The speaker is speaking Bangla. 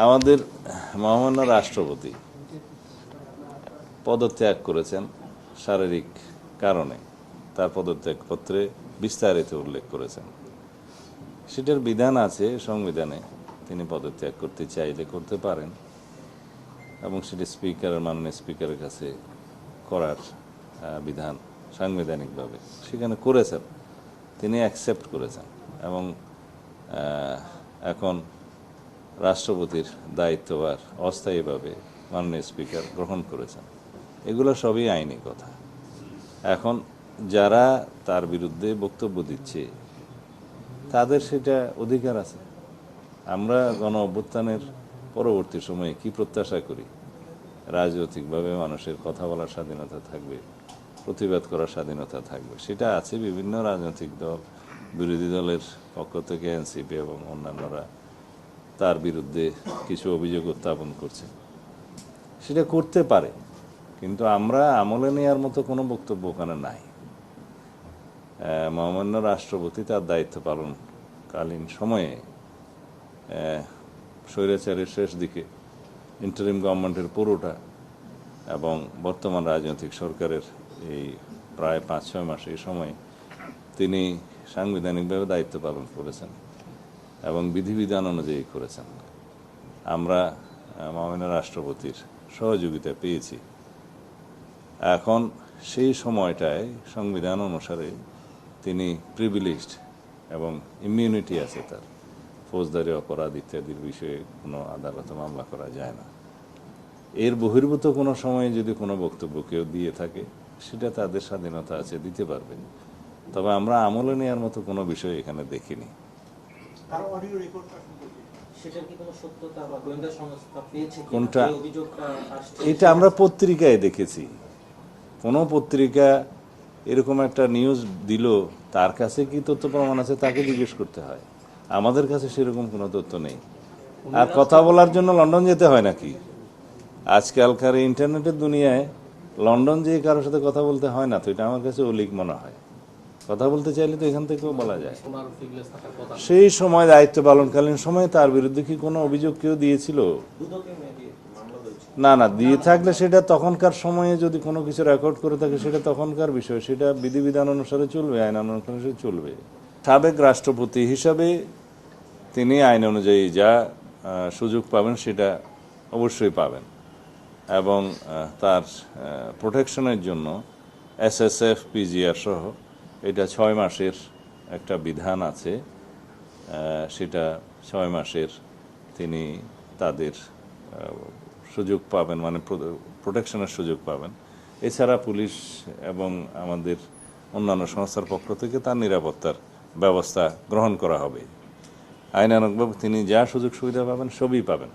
আমাদের মহামান্য রাষ্ট্রপতি পদত্যাগ করেছেন শারীরিক কারণে, তার পদত্যাগপত্রে বিস্তারিত উল্লেখ করেছেন। সেটার বিধান আছে সংবিধানে, তিনি পদত্যাগ করতে চাইলে করতে পারেন এবং সেটি মাননীয় স্পিকারের কাছে করার বিধান সাংবিধানিকভাবে সেখানে করেছেন, তিনি অ্যাকসেপ্ট করেছেন এবং এখন রাষ্ট্রপতির দায়িত্বভার অস্থায়ীভাবে মাননীয় স্পিকার গ্রহণ করেছেন। এগুলো সবই আইনি কথা। এখন যারা তার বিরুদ্ধে বক্তব্য দিচ্ছে তাদের সেটা অধিকার আছে। আমরা গণ অভ্যুত্থানের পরবর্তী সময়ে কি প্রত্যাশা করি? রাজনৈতিকভাবে মানুষের কথা বলার স্বাধীনতা থাকবে, প্রতিবাদ করার স্বাধীনতা থাকবে, সেটা আছে। বিভিন্ন রাজনৈতিক দল, বিরোধী দলের পক্ষ থেকে এনসিপি এবং অন্যান্যরা তার বিরুদ্ধে কিছু অভিযোগ উত্থাপন করছে, সেটা করতে পারে, কিন্তু আমরা আমলে নেওয়ার মতো কোনো বক্তব্য ওখানে নাই। মহামান্য রাষ্ট্রপতি তার দায়িত্ব পালনকালীন সময়ে স্বৈরাচারের শেষ দিকে ইন্টারিম গভর্নমেন্টের পুরোটা এবং বর্তমান রাজনৈতিক সরকারের এই প্রায় 5-6 মাস এই সময় তিনি সাংবিধানিকভাবে দায়িত্ব পালন করেছেন এবং বিধিবিধান অনুযায়ী করেছেন। আমরা মহামান্য রাষ্ট্রপতির সহযোগিতা পেয়েছি। এখন সেই সময়টায় সংবিধান অনুসারে তিনি প্রিভিলেজড এবং ইমিউনিটি আছে তার, ফৌজদারি অপরাধ ইত্যাদির বিষয়ে কোনো আদালতে মামলা করা যায় না। এর বহির্ভূত কোনো সময়ে যদি কোনো বক্তব্য কেউ দিয়ে থাকে সেটা তাদের স্বাধীনতা আছে, দিতে পারবে। তবে আমরা আমলে নেওয়ার মতো কোনো বিষয় এখানে দেখিনি। কোনটা? এটা আমরা পত্রিকায় দেখেছি। কোনো পত্রিকা এরকম একটা নিউজ দিল, তার কাছে কি তথ্য প্রমাণ আছে তাকে জিজ্ঞেস করতে হয়। আমাদের কাছে সেরকম কোনো তথ্য নেই। আর কথা বলার জন্য লন্ডন যেতে হয় নাকি? আজকালকার ইন্টারনেটের দুনিয়ায় লন্ডন যেয়ে কারোর সাথে কথা বলতে হয় না, তো এটা আমার কাছে অলিক মনে হয়। কথা বলতে চাইলে তো এখান থেকেও বলা যায়। সেই সময় দায়িত্ব পালনকালীন সময়ে তার বিরুদ্ধে কি কোনো অভিযোগ কেউ দিয়েছিল? না, দিয়ে থাকলে সেটা তখনকার সময়ে যদি কোনো কিছু রেকর্ড করে থাকে সেটা তখনকার বিষয়, সেটা বিধিবিধান অনুসারে চলবে, আইন অনুসারে চলবে। সাবেক রাষ্ট্রপতি হিসাবে তিনি আইন অনুযায়ী যা সুযোগ পাবেন সেটা অবশ্যই পাবেন এবং তার প্রোটেকশনের জন্য SSF PGR সহ এটা 6 মাসের একটা বিধান আছে, সেটা 6 মাসের তিনি তাদের সুযোগ পাবেন, মানে প্রোটেকশনের সুযোগ পাবেন। এছাড়া পুলিশ এবং আমাদের অন্যান্য সংস্থার পক্ষ থেকে তার নিরাপত্তার ব্যবস্থা গ্রহণ করা হবে। আইনানুগভাবে তিনি যা সুযোগ সুবিধা পাবেন সবই পাবেন।